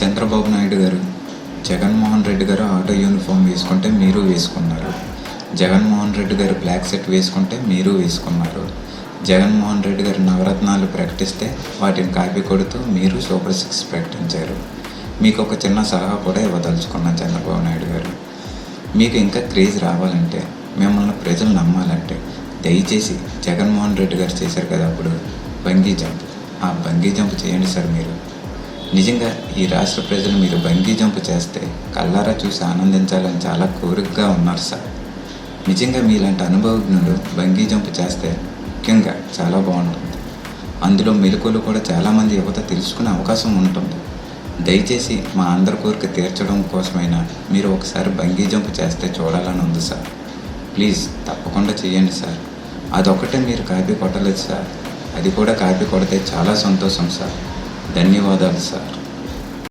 చంద్రబాబు నాయుడు గారు, జగన్మోహన్ రెడ్డి గారు auto uniform వేసుకుంటే మీరు వేసుకున్నారు. జగన్మోహన్ రెడ్డి గారు బ్లాక్ షర్ట్ వేసుకుంటే మీరు వేసుకున్నారు. జగన్మోహన్ రెడ్డి గారు నవరత్నాలు ప్రకటిస్తే వాటిని కాపీ కొడుతూ మీరు సూపర్ 6 ప్రకటించారు. మీకు ఒక చిన్న సలహా కూడా ఇవ్వదలుచుకున్నాను చంద్రబాబు నాయుడు గారు. మీకు ఇంకా క్రేజ్ రావాలంటే, మిమ్మల్ని ప్రజలు నమ్మాలంటే దయచేసి జగన్మోహన్ రెడ్డి గారు చేశారు కదా అప్పుడు బంగీ జంప్, ఆ బంగీ జంప్ చేయండి సార్. మీరు నిజంగా ఈ రాష్ట్ర ప్రజలు మీరు బంగీ జంప్ చేస్తే కళ్ళారా చూసి ఆనందించాలని చాలా కోరికగా ఉన్నారు సార్. నిజంగా మీలాంటి అనుభవజ్ఞుడు బంగీ జంప్ చేస్తే ముఖ్యంగా చాలా బాగుంటుంది. అందులో మెలకువలు కూడా చాలామంది యువత తెలుసుకునే అవకాశం ఉంటుంది. దయచేసి మా అందరి కోరిక తీర్చడం కోసమైనా మీరు ఒకసారి బంగీ జంప్ చేస్తే చూడాలని ఉంది సార్. ప్లీజ్ తప్పకుండా చేయండి సార్. అదొక్కటే మీరు కాపీ కొట్టలేదు సార్, అది కూడా కాపీ కొడితే చాలా సంతోషం సార్. ధన్యవాదాలు సార్.